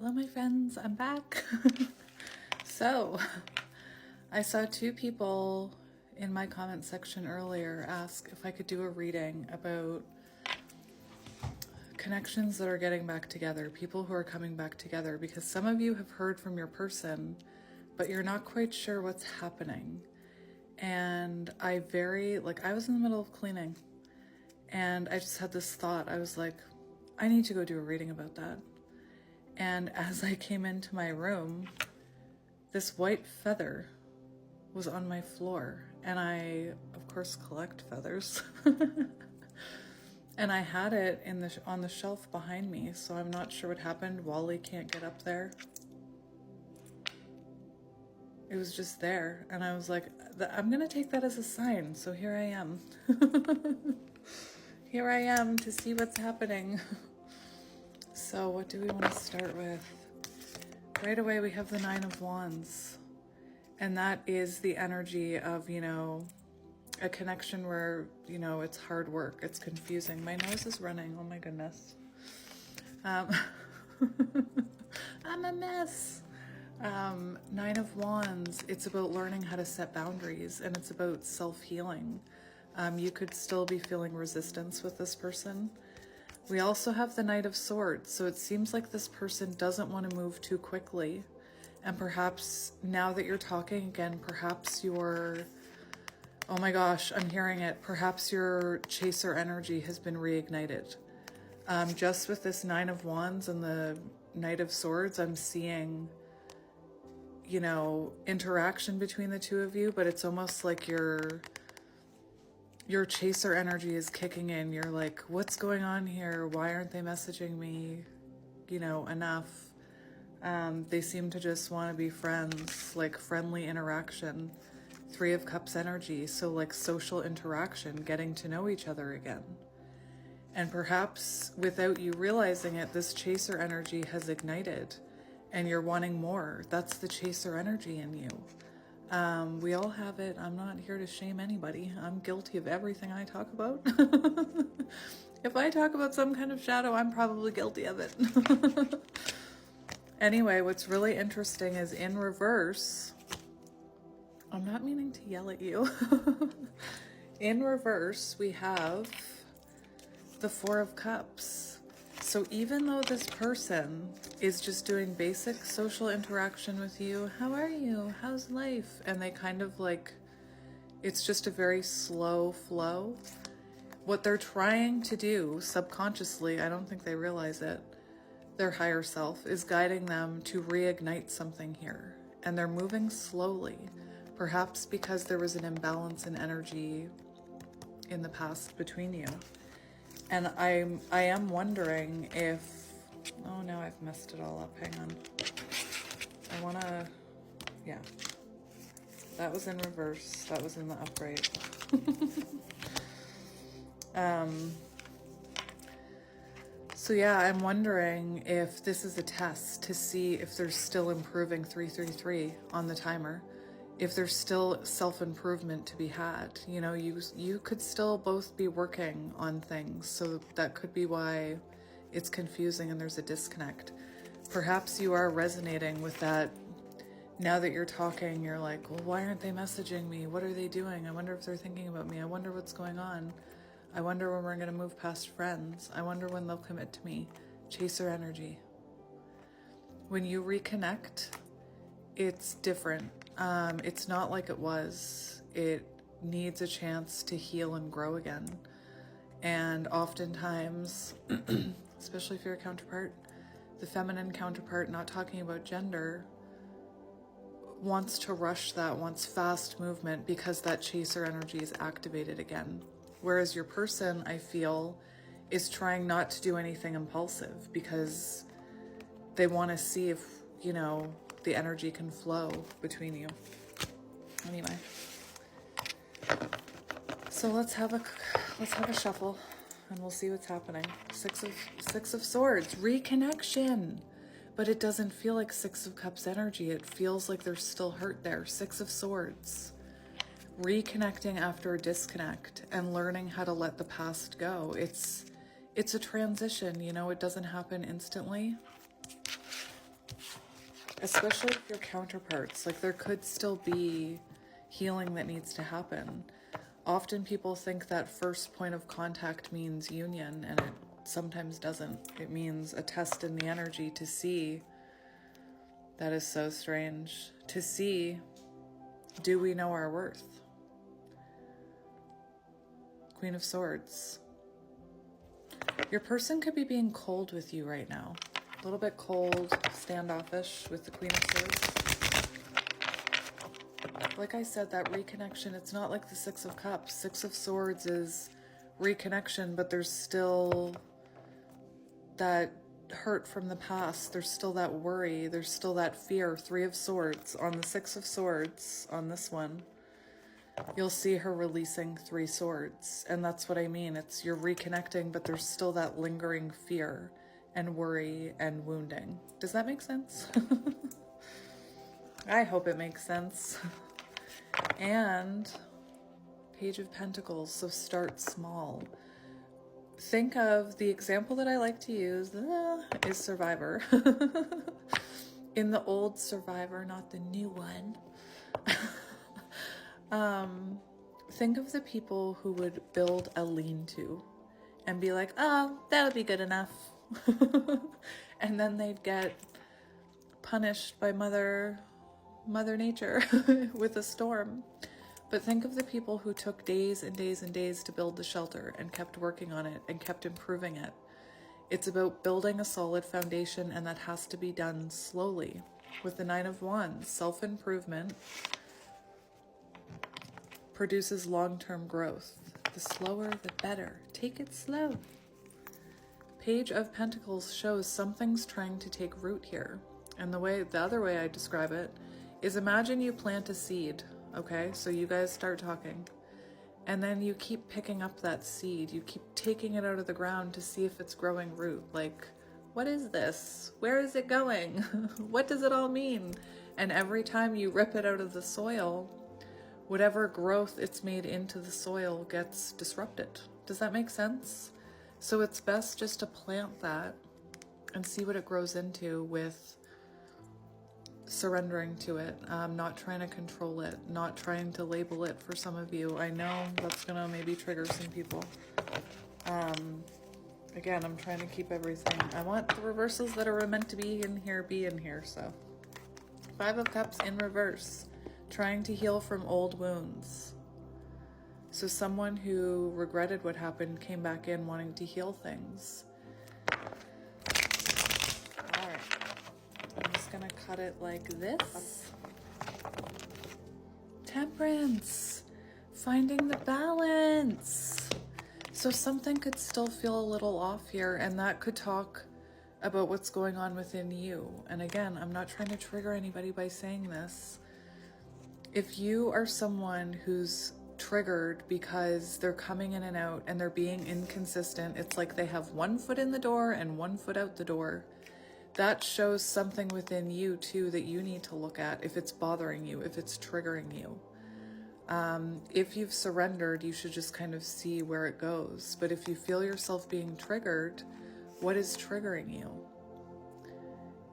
Hello my friends, I'm back. So I saw two people in my comment section earlier ask if I could do a reading about connections that are getting back together, people who are coming back together, because some of you have heard from your person but you're not quite sure what's happening. And I was in the middle of cleaning and I just had this thought. I was like, I need to go do a reading about that. And as I came into my room, this white feather was on my floor. And I, of course, collect feathers. And I had it on the shelf behind me, so I'm not sure what happened. Wally can't get up there. It was just there. And I was like, I'm going to take that as a sign. So here I am. Here I am to see what's happening. So what do we want to start with? Right away, we have the Nine of Wands. And that is the energy of, a connection where, it's hard work. It's confusing. My nose is running. Oh my goodness. I'm a mess. Nine of Wands. It's about learning how to set boundaries, and it's about self-healing. You could still be feeling resistance with this person. We also have the Knight of Swords, so it seems like this person doesn't want to move too quickly. And perhaps now that you're talking again, perhaps your, oh my gosh, I'm hearing it, perhaps your chaser energy has been reignited. Just with this Nine of Wands and the Knight of Swords, I'm seeing, interaction between the two of you, but it's almost like your chaser energy is kicking in. You're like, what's going on here? Why aren't they messaging me, enough? They seem to just want to be friends, like friendly interaction. Three of Cups energy, so like social interaction, getting to know each other again. And perhaps without you realizing it, this chaser energy has ignited and you're wanting more. That's the chaser energy in you. We all have it. I'm not here to shame anybody. I'm guilty of everything I talk about. If I talk about some kind of shadow, I'm probably guilty of it. Anyway, what's really interesting is in reverse, I'm not meaning to yell at you. In reverse, we have the Four of Cups. So even though this person is just doing basic social interaction with you, how are you? How's life? And they kind of it's just a very slow flow. What they're trying to do subconsciously, I don't think they realize it, their higher self is guiding them to reignite something here. And they're moving slowly, perhaps because there was an imbalance in energy in the past between you. And I am wondering if, oh no, I've messed it all up, hang on. Yeah. That was in reverse, that was in the upright. So yeah, I'm wondering if this is a test to see if there's still improving 333 on the timer. If there's still self-improvement to be had. You could still both be working on things, so that could be why it's confusing and there's a disconnect. Perhaps you are resonating with that. Now that you're talking, you're like, well, why aren't they messaging me? What are they doing? I wonder if they're thinking about me. I wonder what's going on. I wonder when we're going to move past friends. I wonder when they'll commit to me. Chaser energy. When you reconnect, it's different. It's not like it was. It needs a chance to heal and grow again. And oftentimes, especially if you're a counterpart, the feminine counterpart, not talking about gender, wants to rush that, wants fast movement because that chaser energy is activated again. Whereas your person, I feel, is trying not to do anything impulsive because they want to see if, the energy can flow between you. Anyway, so let's have a shuffle and we'll see what's happening. Six of Swords, reconnection. But it doesn't feel like Six of Cups energy. It feels like there's still hurt there. Six of Swords. Reconnecting after a disconnect and learning how to let the past go. It's a transition, it doesn't happen instantly. especially with your counterparts. Like, there could still be healing that needs to happen. Often people think that first point of contact means union, and it sometimes doesn't. It means a test in the energy to see. That is so strange. To see, do we know our worth? Queen of Swords. Your person could be being cold with you right now. A little bit cold, standoffish with the Queen of Swords. Like I said, that reconnection, it's not like the Six of Cups. Six of Swords is reconnection, but there's still that hurt from the past. There's still that worry. There's still that fear. Three of Swords. On the Six of Swords, on this one, you'll see her releasing three swords. And that's what I mean. It's you're reconnecting, but there's still that lingering fear and worry and wounding. Does that make sense? I hope it makes sense. And Page of Pentacles, so start small. Think of the example that I like to use is Survivor. In the old Survivor, not the new one. Think of the people who would build a lean-to and be like, oh, that'll be good enough. And then they'd get punished by Mother Nature with a storm. But think of the people who took days and days and days to build the shelter and kept working on it and kept improving it. It's about building a solid foundation, and that has to be done slowly. With the Nine of Wands, self-improvement produces long-term growth. The slower, the better. Take it slow. Page of Pentacles shows something's trying to take root here. And the other way I describe it is, imagine you plant a seed, okay? So you guys start talking, and then you keep picking up that seed. You keep taking it out of the ground to see if it's growing root. Like, what is this? Where is it going? What does it all mean? And every time you rip it out of the soil, whatever growth it's made into the soil gets disrupted. Does that make sense? So it's best just to plant that and see what it grows into, with surrendering to it, not trying to control it, not trying to label it. For some of you, I know that's gonna maybe trigger some people. Again, I'm trying to keep everything. I want the reversals that are meant to be in here, so. Five of Cups in reverse, trying to heal from old wounds. So someone who regretted what happened came back in wanting to heal things. All right, I'm just gonna cut it like this. Temperance, finding the balance. So something could still feel a little off here, and that could talk about what's going on within you. And again, I'm not trying to trigger anybody by saying this. If you are someone who's triggered because they're coming in and out and they're being inconsistent, it's like they have one foot in the door and one foot out the door, that shows something within you too that you need to look at if it's bothering you, if it's triggering you. If you've surrendered, you should just kind of see where it goes. But if you feel yourself being triggered, what is triggering you?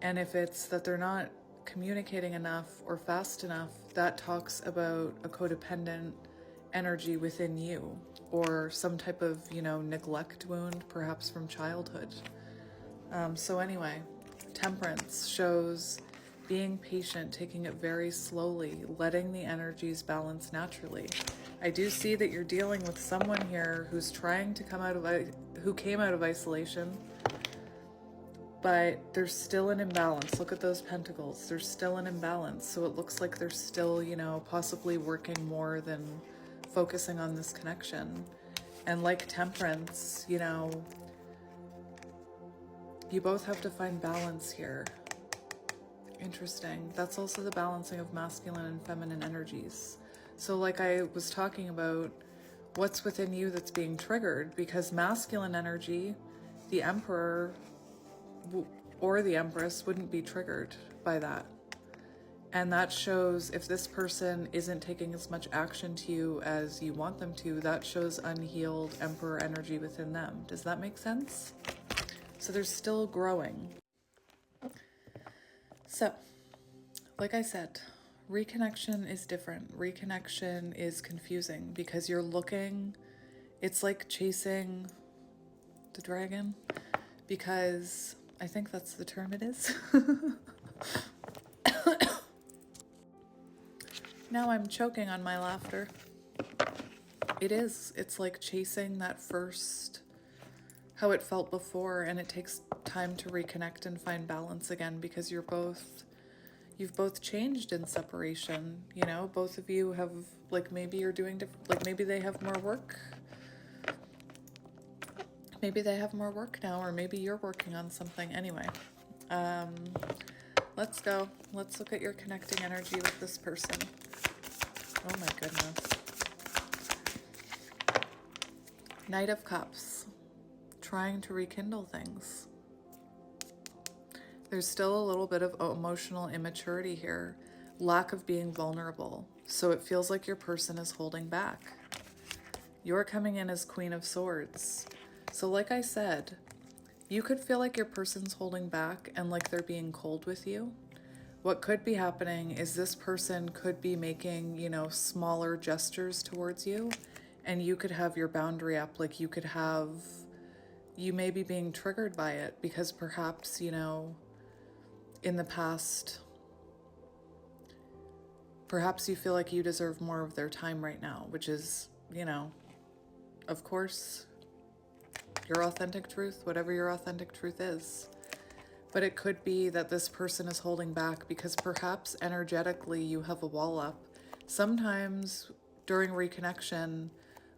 And if it's that they're not communicating enough or fast enough, that talks about a codependent energy within you, or some type of, neglect wound, perhaps from childhood. So anyway, Temperance shows being patient, taking it very slowly, letting the energies balance naturally. I do see that you're dealing with someone here who's trying to who came out of isolation, but there's still an imbalance. Look at those pentacles. There's still an imbalance. So it looks like they're still, possibly working more than focusing on this connection. And like Temperance, you both have to find balance here. Interesting. That's also the balancing of masculine and feminine energies. So like I was talking about, what's within you that's being triggered? Because masculine energy, the Emperor or the Empress wouldn't be triggered by that. And that shows if this person isn't taking as much action to you as you want them to, that shows unhealed Emperor energy within them. Does that make sense? So they're still growing. So, like I said, reconnection is different. Reconnection is confusing because you're looking, it's like chasing the dragon, because I think that's the term it is. Now I'm choking on my laughter. It is. It's like chasing that first, how it felt before, and it takes time to reconnect and find balance again because you've both changed in separation. You know, both of you have, like, maybe you're doing different, like maybe they have more work. Maybe they have more work now, or maybe you're working on something. Anyway, let's go. Let's look at your connecting energy with this person. Oh my goodness. Knight of Cups. Trying to rekindle things. There's still a little bit of emotional immaturity here. Lack of being vulnerable. So it feels like your person is holding back. You're coming in as Queen of Swords. So like I said, you could feel like your person's holding back and like they're being cold with you. What could be happening is this person could be making, you know, smaller gestures towards you, and you could have your boundary up. Like you may be being triggered by it because perhaps, you know, in the past, perhaps you feel like you deserve more of their time right now, which is, you know, of course, your authentic truth, whatever your authentic truth is. But it could be that this person is holding back because perhaps energetically you have a wall up. Sometimes during reconnection,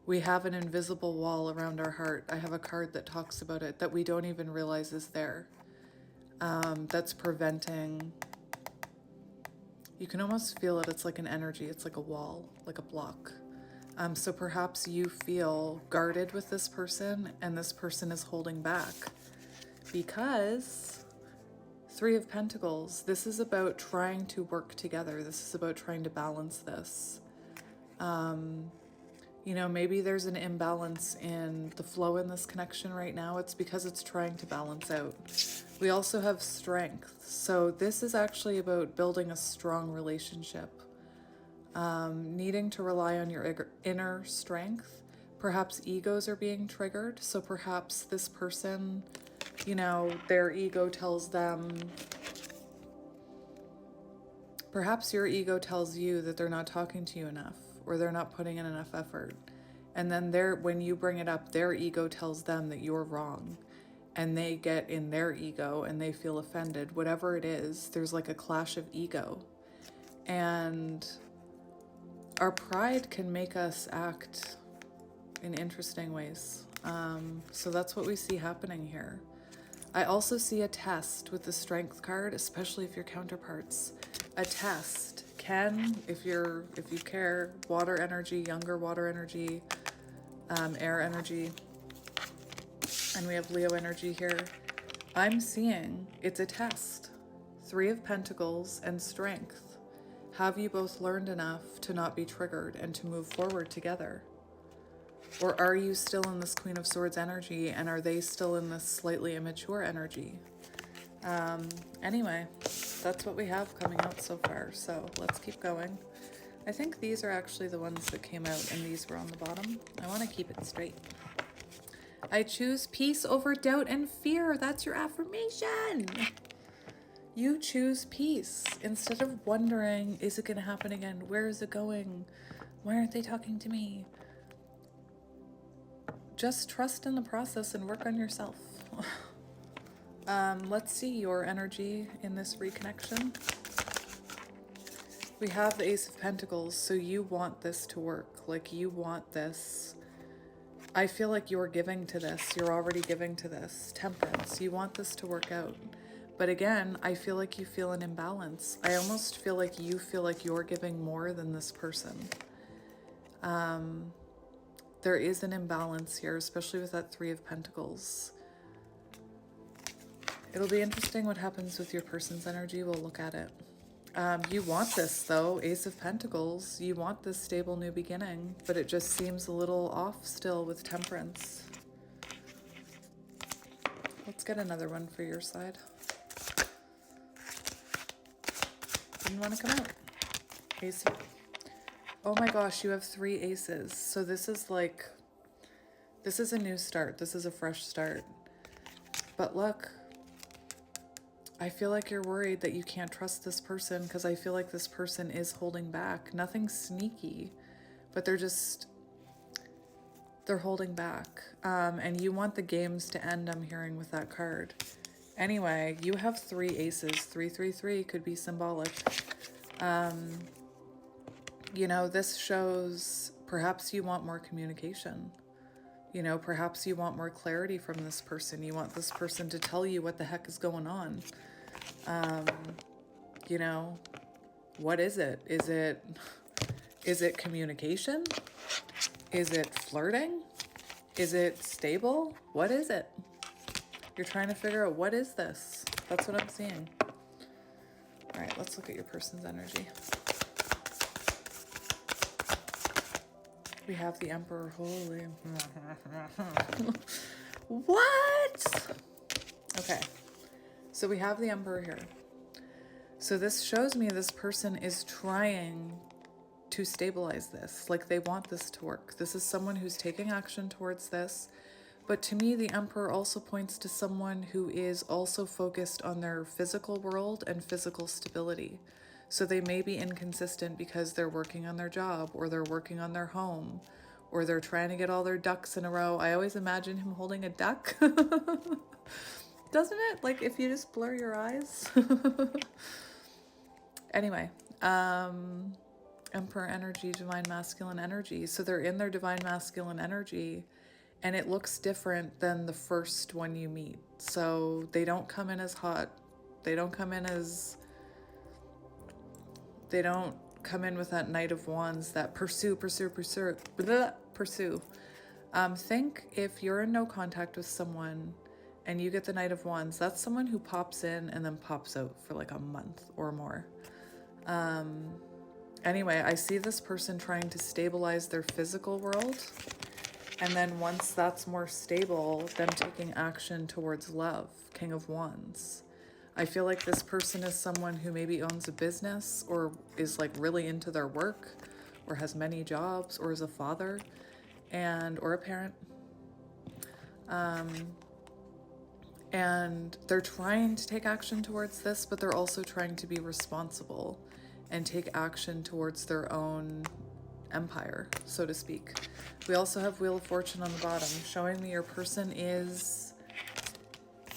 we have an invisible wall around our heart. I have a card that talks about it that we don't even realize is there. That's preventing. You can almost feel it. It's like an energy. It's like a wall, like a block. So perhaps you feel guarded with this person and this person is holding back because Three of Pentacles, this is about trying to work together. This is about trying to balance this. You know, maybe there's an imbalance in the flow in this connection right now. It's because it's trying to balance out. We also have Strength. So this is actually about building a strong relationship. Needing to rely on your inner strength. Perhaps egos are being triggered. So perhaps this person, you know, their ego tells them, perhaps your ego tells you that they're not talking to you enough or they're not putting in enough effort. And then when you bring it up, their ego tells them that you're wrong and they get in their ego and they feel offended. Whatever it is, there's like a clash of ego. And our pride can make us act in interesting ways. So that's what we see happening here. I also see a test with the Strength card, especially if you're counterparts. A test can, if you care, water energy, younger water energy, air energy, and we have Leo energy here. I'm seeing it's a test. Three of Pentacles and Strength. Have you both learned enough to not be triggered and to move forward together? Or are you still in this Queen of Swords energy and are they still in this slightly immature energy? Anyway, that's what we have coming out so far. So let's keep going. I think these are actually the ones that came out and these were on the bottom. I want to keep it straight. I choose peace over doubt and fear. That's your affirmation. You choose peace instead of wondering, is it going to happen again? Where is it going? Why aren't they talking to me? Just trust in the process and work on yourself. Let's see your energy in this reconnection. We have the Ace of Pentacles, so you want this to work. Like you want this. I feel like you're giving to this. You're already giving to this. Temperance. You want this to work out. But again, I feel like you feel an imbalance. I almost feel like you feel like you're giving more than this person. There is an imbalance here, especially with that Three of Pentacles. It'll be interesting what happens with your person's energy. We'll look at it. You want this, though, Ace of Pentacles. You want this stable new beginning, but it just seems a little off still with Temperance. Let's get another one for your side. Didn't want to come out. Ace. Oh my gosh, you have 3 aces. So this is like, this is a new start. This is a fresh start. But look, I feel like you're worried that you can't trust this person because I feel like this person is holding back. Nothing sneaky, but they're holding back. And you want the games to end, I'm hearing with that card. Anyway, you have 3 aces. 333 could be symbolic. You know, this shows perhaps you want more communication. You know, perhaps you want more clarity from this person. You want this person to tell you what the heck is going on. You know, what is it? Is it communication? Is it flirting? Is it stable? What is it? You're trying to figure out, what is this? That's what I'm seeing. All right, let's look at your person's energy. We have the Emperor. Holy. What? Okay. So we have the Emperor here. So this shows me this person is trying to stabilize this. Like, they want this to work. This is someone who's taking action towards this. But to me, the Emperor also points to someone who is also focused on their physical world and physical stability. So they may be inconsistent because they're working on their job, or they're working on their home, or they're trying to get all their ducks in a row. I always imagine him holding a duck. Doesn't it? Like, if you just blur your eyes. Anyway, Emperor energy, divine masculine energy. So they're in their divine masculine energy, and it looks different than the first one you meet. So they don't come in as hot. They don't come in with that Knight of Wands, that pursue. Think if you're in no contact with someone and you get the Knight of Wands, that's someone who pops in and then pops out for like a month or more. Anyway, I see this person trying to stabilize their physical world. And then once that's more stable, them taking action towards love, King of Wands. I feel like this person is someone who maybe owns a business, or is like really into their work, or has many jobs, or is a father or a parent. And they're trying to take action towards this, but they're also trying to be responsible and take action towards their own empire, so to speak. We also have Wheel of Fortune on the bottom, showing me your person is,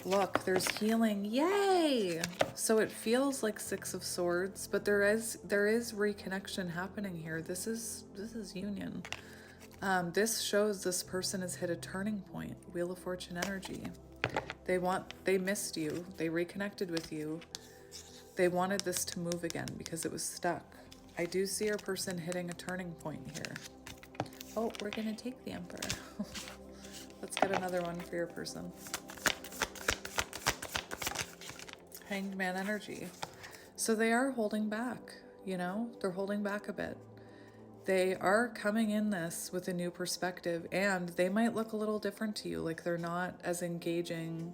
look, there's healing, yay! So it feels like 6 of Swords, but there is reconnection happening here. This is union. This shows this person has hit a turning point. Wheel of Fortune energy. They missed you. They reconnected with you. They wanted this to move again because it was stuck. I do see your person hitting a turning point here. Oh, we're gonna take the Emperor. Let's get another one for your person. Hanged Man energy. So they are holding back, you know? They're holding back a bit. They are coming in this with a new perspective, and they might look a little different to you. Like, they're not as engaging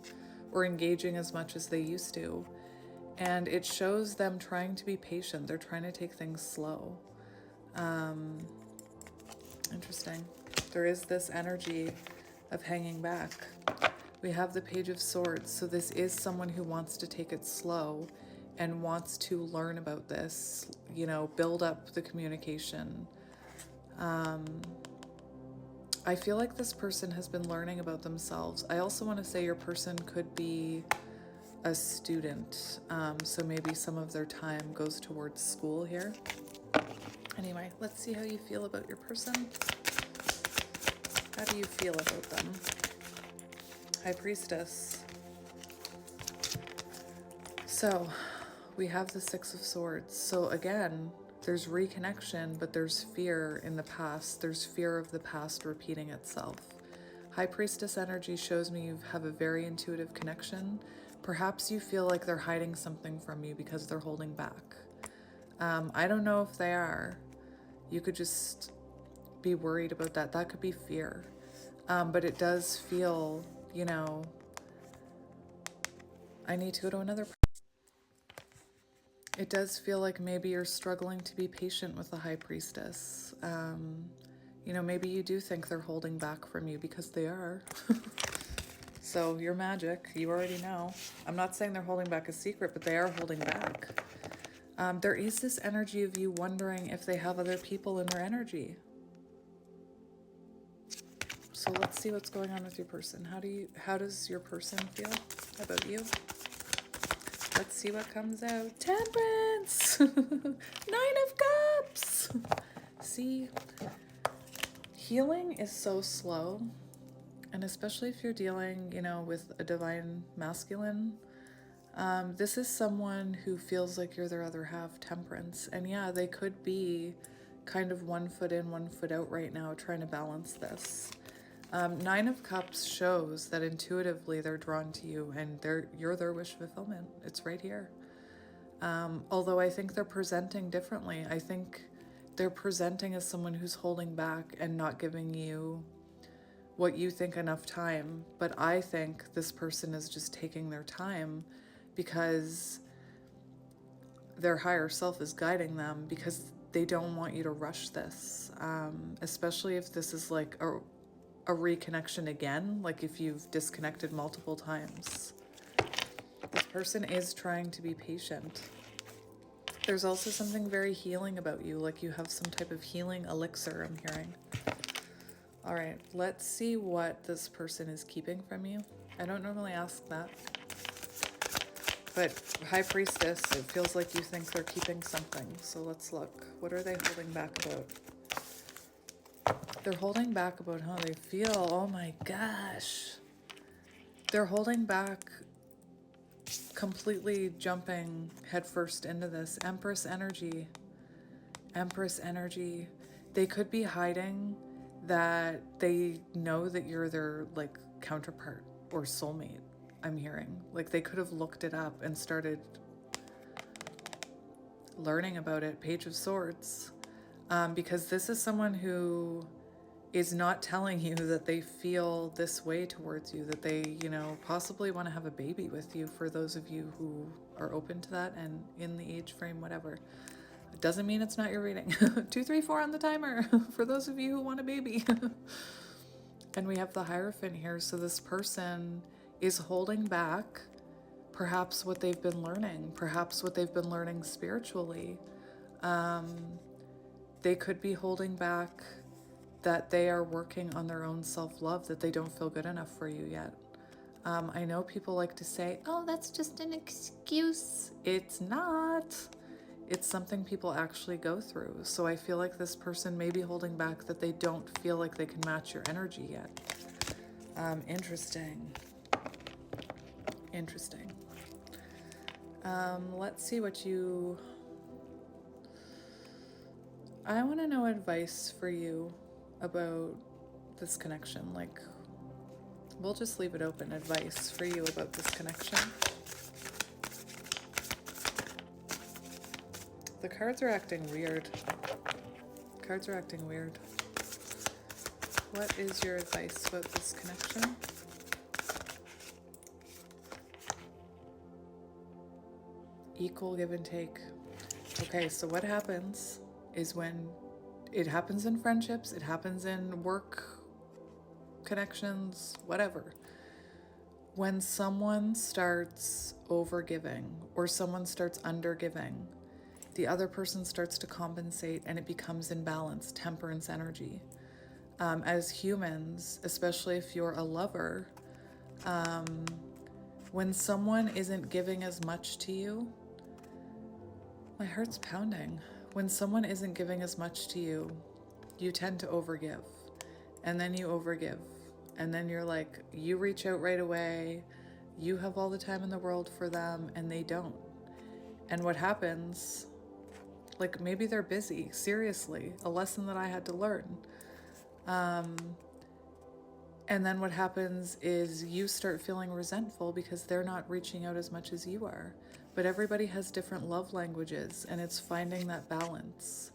or engaging as much as they used to. And it shows them trying to be patient. They're trying to take things slow. Interesting. There is this energy of hanging back. We have the Page of Swords. So this is someone who wants to take it slow and wants to learn about this, you know, build up the communication. I feel like this person has been learning about themselves. I also want to say your person could be a student, so maybe some of their time goes towards school here. Anyway, let's see how you feel about your person. How do you feel about them? High Priestess. So we have the 6 of Swords. So again, there's reconnection, but there's fear in the past. There's fear of the past repeating itself. High Priestess energy shows me you have a very intuitive connection. Perhaps you feel like they're hiding something from you because they're holding back. I don't know if they are. You could just be worried about that. That could be fear. But it does feel, you know, I need to go to another. It does feel like maybe you're struggling to be patient with the High Priestess. You know, maybe you do think they're holding back from you, because they are. So you're magic. You already know. I'm not saying they're holding back a secret, but they are holding back. There is this energy of you wondering if they have other people in their energy. So let's see what's going on with your person. How does your person feel about you? Let's see what comes out. Temperance! 9 of Cups! See, healing is so slow. And especially if you're dealing, you know, with a divine masculine, this is someone who feels like you're their other half, Temperance. And yeah, they could be kind of 1 foot in, 1 foot out right now, trying to balance this. 9 of Cups shows that intuitively they're drawn to you, and you're their wish fulfillment. It's right here. Although I think they're presenting differently. I think they're presenting as someone who's holding back and not giving you what you think enough time. But I think this person is just taking their time because their higher self is guiding them, because they don't want you to rush this, especially if this is like a reconnection again, like if you've disconnected multiple times. This person is trying to be patient. There's also something very healing about you, like you have some type of healing elixir, I'm hearing. All right, let's see what this person is keeping from you. I don't normally ask that. But High Priestess, it feels like you think they're keeping something. So let's look. What are they holding back about? They're holding back about how they feel. Oh my gosh. They're holding back, completely jumping headfirst into this. Empress energy. Empress energy. They could be hiding that they know that you're their like counterpart or soulmate, I'm hearing. Like they could have looked it up and started learning about it. Page of Swords. Because this is someone who is not telling you that they feel this way towards you, that they, you know, possibly want to have a baby with you, for those of you who are open to that and in the age frame, whatever. It doesn't mean it's not your reading. 2, 3, 4 on the timer for those of you who want a baby. And we have the Hierophant here. So this person is holding back perhaps what they've been learning, perhaps what they've been learning spiritually. They could be holding back that they are working on their own self-love, that they don't feel good enough for you yet. I know people like to say, oh, that's just an excuse. It's not. It's something people actually go through. So I feel like this person may be holding back that they don't feel like they can match your energy yet. Interesting. Interesting. Let's see what you... I want to know advice for you about this connection. Like, we'll just leave it open. Advice for you about this connection. The cards are acting weird. Cards are acting weird. What is your advice about this connection? Equal give and take. Okay, so what happens is when it happens in friendships, it happens in work connections, whatever. When someone starts overgiving or someone starts undergiving, the other person starts to compensate and it becomes imbalanced, temperance energy. As humans, especially if you're a lover, when someone isn't giving as much to you, my heart's pounding. When someone isn't giving as much to you, you tend to overgive. And then you overgive. And then you're like, you reach out right away, you have all the time in the world for them, and they don't. And what happens, like maybe they're busy, seriously, a lesson that I had to learn. And then what happens is you start feeling resentful because they're not reaching out as much as you are. But everybody has different love languages, and it's finding that balance.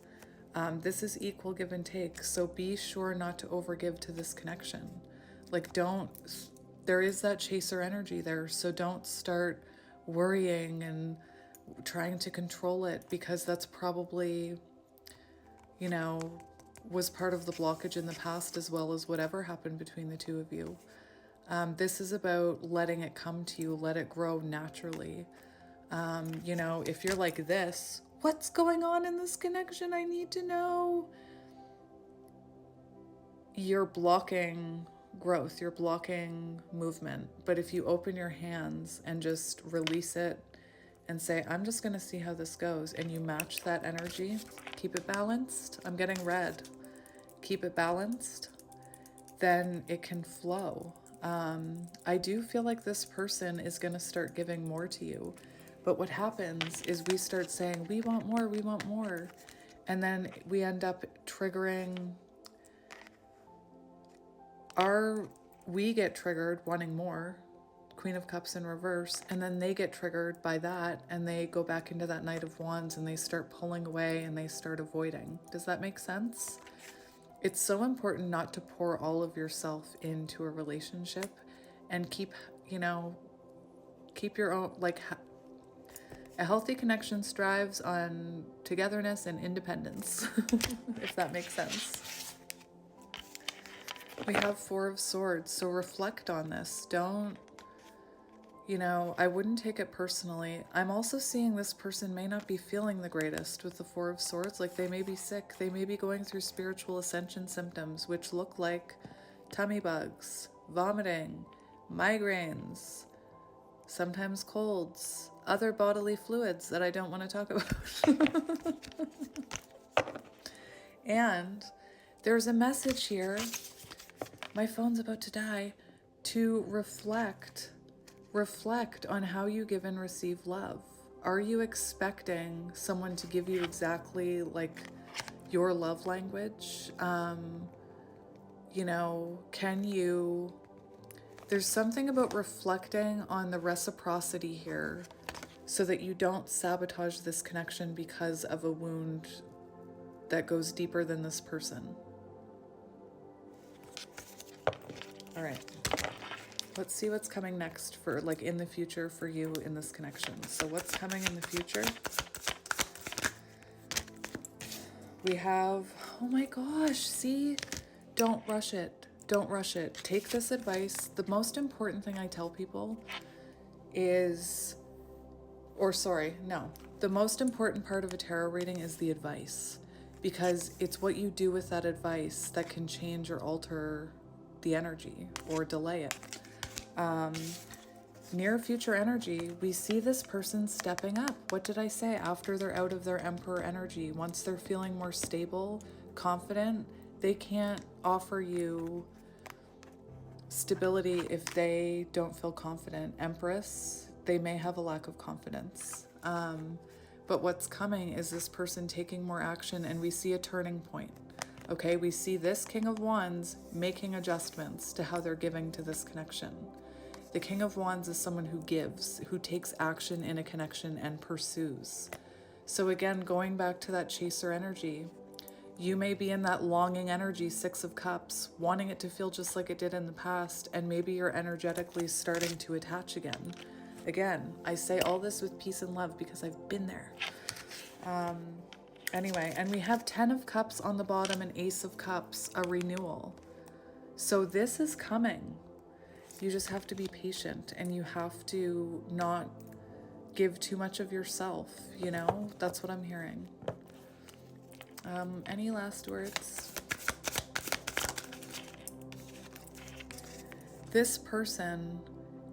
This is equal give and take, so be sure not to overgive to this connection. Like there is that chaser energy there, so don't start worrying and trying to control it, because that's probably, you know, was part of the blockage in the past, as well as whatever happened between the two of you. This is about letting it come to you, let it grow naturally. You know, if you're like this, what's going on in this connection? I need to know. You're blocking growth, you're blocking movement. But if you open your hands and just release it and say, I'm just going to see how this goes, and you match that energy, keep it balanced. I'm getting red. Keep it balanced, then it can flow. I do feel like this person is going to start giving more to you. But what happens is we start saying, we want more, we want more. And then we end up triggering we get triggered wanting more, Queen of Cups in reverse, and then they get triggered by that, and they go back into that Knight of Wands, and they start pulling away, and they start avoiding. Does that make sense? It's so important not to pour all of yourself into a relationship, and keep, you know, keep your own, like, a healthy connection strives on togetherness and independence, if that makes sense. We have Four of Swords, so reflect on this. Don't, you know, I wouldn't take it personally. I'm also seeing this person may not be feeling the greatest with the Four of Swords. Like, they may be sick. They may be going through spiritual ascension symptoms, which look like tummy bugs, vomiting, migraines, sometimes colds, other bodily fluids that I don't want to talk about. And there's a message here. My phone's about to die. To reflect on how you give and receive love. Are you expecting someone to give you exactly like your love language? You know, there's something about reflecting on the reciprocity here so that you don't sabotage this connection because of a wound that goes deeper than this person. All right. Let's see what's coming next for, like, in the future for you in this connection. So what's coming in the future? We have, oh my gosh, see? Don't rush it. Don't rush it. Take this advice. The most important thing I tell people is, the most important part of a tarot reading is the advice, because it's what you do with that advice that can change or alter the energy or delay it. Near future energy, we see this person stepping up. What did I say? After they're out of their Emperor energy, once they're feeling more stable, confident, they can't offer you stability if they don't feel confident. Empress, they may have a lack of confidence. But what's coming is this person taking more action, and we see a turning point. Okay, we see this King of Wands making adjustments to how they're giving to this connection. The King of Wands is someone who gives, who takes action in a connection and pursues. So again, going back to that chaser energy, you may be in that longing energy, Six of Cups, wanting it to feel just like it did in the past, and maybe you're energetically starting to attach again. Again, I say all this with peace and love because I've been there. Anyway, and we have 10 of Cups on the bottom and Ace of Cups, a renewal. So this is coming. You just have to be patient, and you have to not give too much of yourself, you know? That's what I'm hearing. Any last words? This person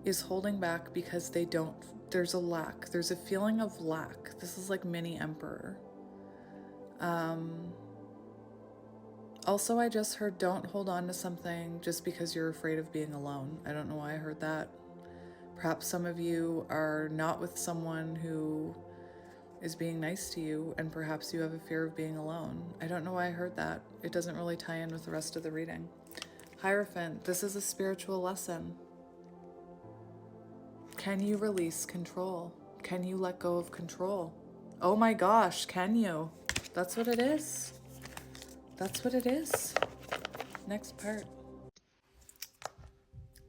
is holding back because there's a lack. There's a feeling of lack. This is like mini Emperor. Also, I just heard don't hold on to something just because you're afraid of being alone. I don't know why I heard that. Perhaps some of you are not with someone who is being nice to you, and perhaps you have a fear of being alone. I don't know why I heard that. It doesn't really tie in with the rest of the reading. Hierophant, this is a spiritual lesson. Can you release control? Can you let go of control? Oh my gosh, can you? That's what it is. That's what it is. Next part.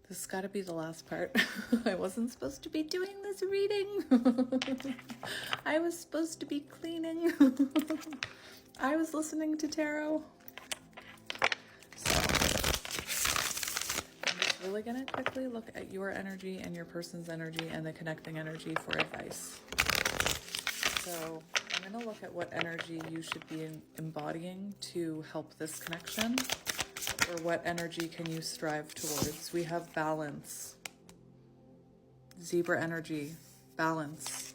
This has got to be the last part. I wasn't supposed to be doing this reading. I was supposed to be cleaning. I was listening to tarot. So I'm just really going to quickly look at your energy and your person's energy and the connecting energy for advice. So I'm going to look at what energy you should be embodying to help this connection. Or what energy can you strive towards? We have balance, Zebra energy, balance,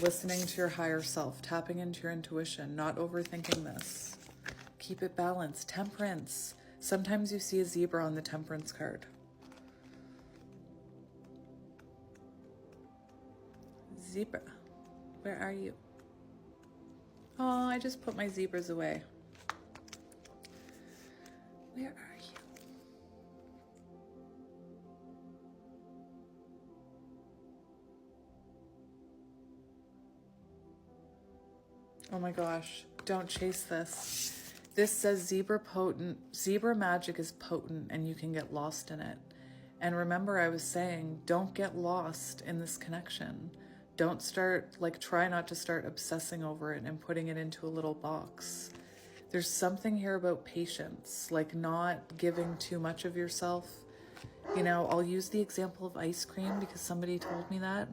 listening to your higher self, tapping into your intuition, not overthinking this. Keep it balanced. Temperance. Sometimes you see a zebra on the temperance card. Zebra, where are you? Oh, I just put my zebras away. Where are you? Oh my gosh, don't chase this. This says zebra potent. Zebra magic is potent and you can get lost in it. And remember I was saying, don't get lost in this connection. Don't start, try not to start obsessing over it and putting it into a little box. There's something here about patience, not giving too much of yourself. You know, I'll use the example of ice cream because somebody told me that.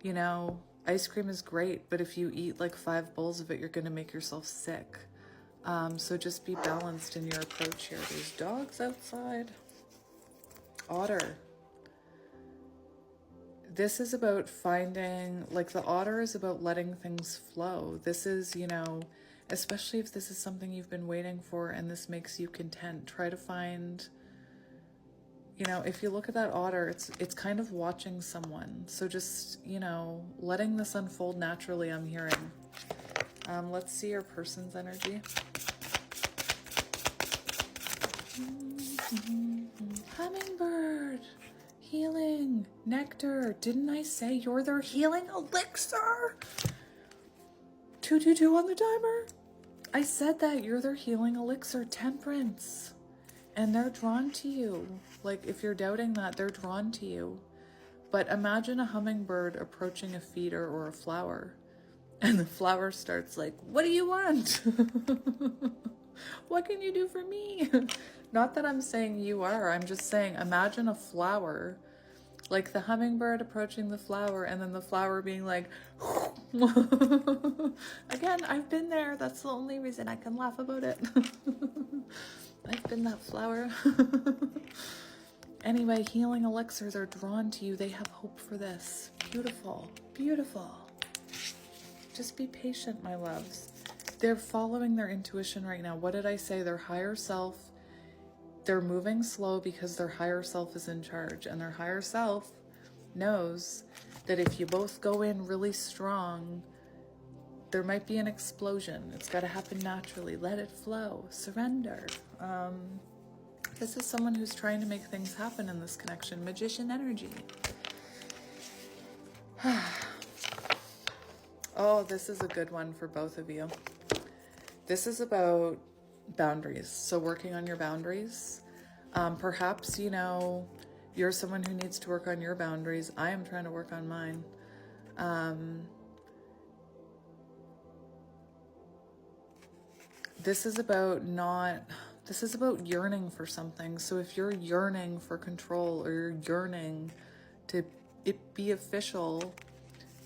You know, ice cream is great, but if you eat 5 bowls of it, you're going to make yourself sick. So just be balanced in your approach here. There's dogs outside. Otter. This is about finding, the otter is about letting things flow. This is, you know, especially if this is something you've been waiting for and this makes you content, try to find, you know, if you look at that otter, it's kind of watching someone. So just, you know, letting this unfold naturally, I'm hearing. Let's see your person's energy. Hummingbird, healing, nectar. Didn't I say you're their healing elixir? 222 on the timer. I said that you're their healing elixir, temperance. And they're drawn to you. If you're doubting that, they're drawn to you. But imagine a hummingbird approaching a feeder or a flower. And the flower starts what do you want? What can you do for me? Not that I'm saying you are. I'm just saying imagine a flower. The hummingbird approaching the flower and then the flower being again, I've been there. That's the only reason I can laugh about it. I've been that flower. Anyway, healing elixirs are drawn to you. They have hope for this. Beautiful, beautiful. Just be patient, my loves. They're following their intuition right now. What did I say? Their higher self. They're moving slow because their higher self is in charge, and their higher self knows that if you both go in really strong, there might be an explosion. It's got to happen naturally. Let it flow. Surrender. This is someone who's trying to make things happen in this connection. Magician energy. Oh, this is a good one for both of you. This is about boundaries. So working on your boundaries. Perhaps, you know, you're someone who needs to work on your boundaries. I am trying to work on mine. This is about yearning for something. So if you're yearning for control or you're yearning to it be official,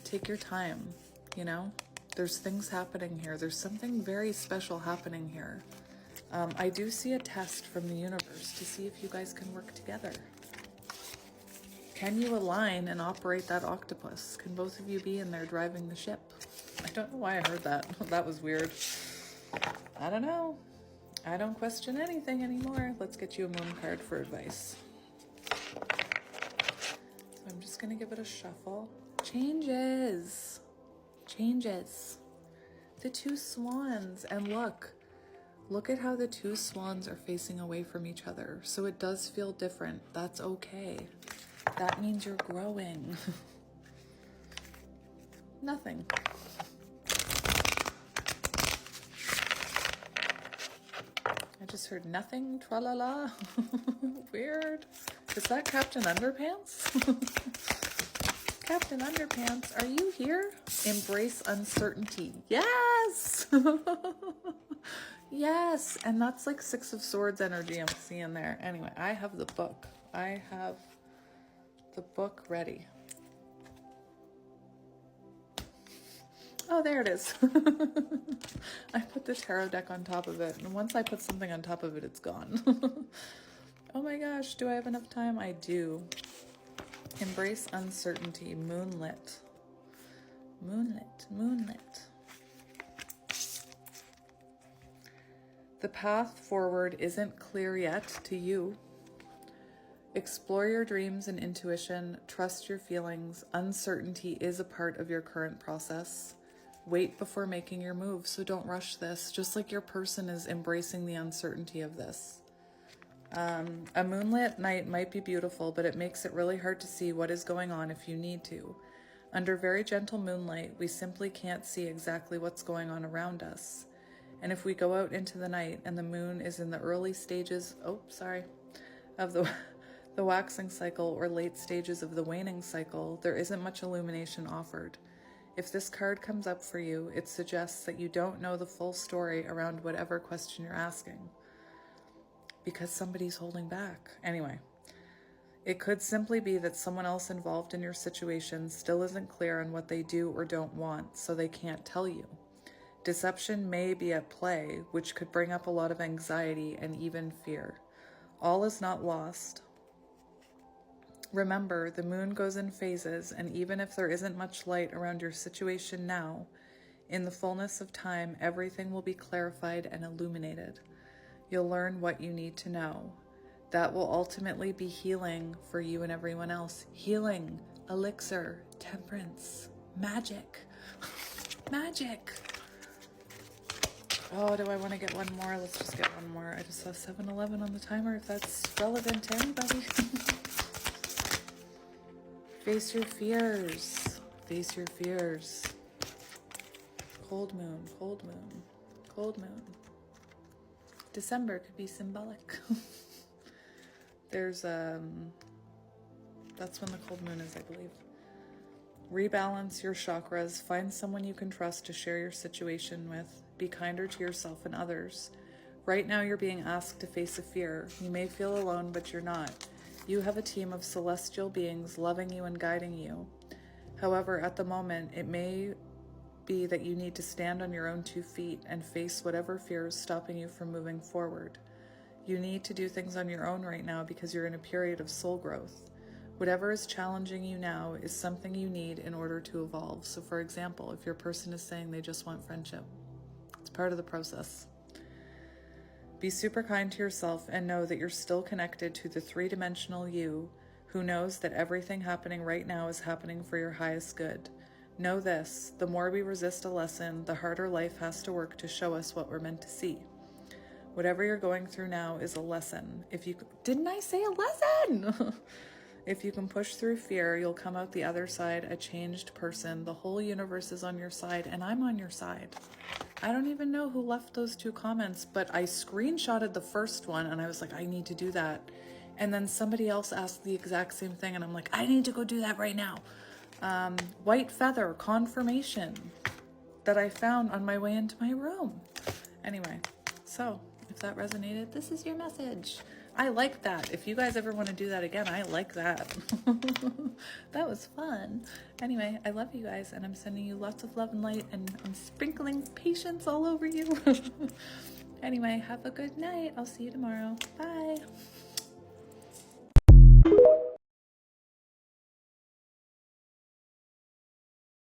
take your time, you know? There's things happening here. There's something very special happening here. I do see a test from the universe to see if you guys can work together. Can you align and operate that octopus? Can both of you be in there driving the ship? I don't know why I heard that. That was weird. I don't know. I don't question anything anymore. Let's get you a moon card for advice. So I'm just going to give it a shuffle. Changes. Changes. The two swans. And look at how the two swans are facing away from each other. So it does feel different. That's okay. That means you're growing. Nothing. I just heard nothing, tra-la-la. Weird. Is that Captain Underpants? Captain Underpants, are you here? Embrace uncertainty. Yes! Yes, and that's like Six of Swords energy I'm seeing there. Anyway, I have the book. I have the book ready. Oh, there it is. I put the tarot deck on top of it, and once I put something on top of it, it's gone. Oh my gosh, do I have enough time? I do. Embrace uncertainty. Moonlit. Moonlit. Moonlit. The path forward isn't clear yet to you. Explore your dreams and intuition. Trust your feelings. Uncertainty is a part of your current process. Wait before making your move, so don't rush this, just like your person is embracing the uncertainty of this. A moonlit night might be beautiful, but it makes it really hard to see what is going on if you need to. Under very gentle moonlight, we simply can't see exactly what's going on around us. And if we go out into the night and the moon is in the early stages, of the waxing cycle or late stages of the waning cycle, there isn't much illumination offered. If this card comes up for you, it suggests that you don't know the full story around whatever question you're asking, because somebody's holding back. Anyway, it could simply be that someone else involved in your situation still isn't clear on what they do or don't want, so they can't tell you. Deception may be at play, which could bring up a lot of anxiety and even fear. All is not lost. Remember, the moon goes in phases, and even if there isn't much light around your situation now, in the fullness of time, everything will be clarified and illuminated. You'll learn what you need to know. That will ultimately be healing for you and everyone else. Healing, elixir, temperance, magic. Magic. Oh, do I want to get one more? Let's just get one more. I just saw 7-Eleven on the timer, if that's relevant to anybody. Face your fears. Face your fears. Cold moon, cold moon, cold moon. December could be symbolic. There's, that's when the cold moon is, I believe. Rebalance your chakras. Find someone you can trust to share your situation with. Be kinder to yourself and others. Right now you're being asked to face a fear. You may feel alone, but you're not. You have a team of celestial beings loving you and guiding you. However, at the moment, it may be that you need to stand on your own 2 feet and face whatever fear is stopping you from moving forward. You need to do things on your own right now because you're in a period of soul growth. Whatever is challenging you now is something you need in order to evolve. So for example, if your person is saying they just want friendship, it's part of the process. Be super kind to yourself and know that you're still connected to the 3-dimensional you who knows that everything happening right now is happening for your highest good. Know this, the more we resist a lesson, the harder life has to work to show us what we're meant to see. Whatever you're going through now is a lesson. Didn't I say a lesson? If you can push through fear, you'll come out the other side a changed person. The whole universe is on your side, and I'm on your side. I don't even know who left those 2 comments, but I screenshotted the first one, and I was like, I need to do that. And then somebody else asked the exact same thing, and I'm like, I need to go do that right now. White feather confirmation that I found on my way into my room. Anyway, so if that resonated, this is your message. I like that. If you guys ever want to do that again, I like that. That was fun. Anyway, I love you guys, and I'm sending you lots of love and light, and I'm sprinkling patience all over you. Anyway, have a good night. I'll see you tomorrow. Bye.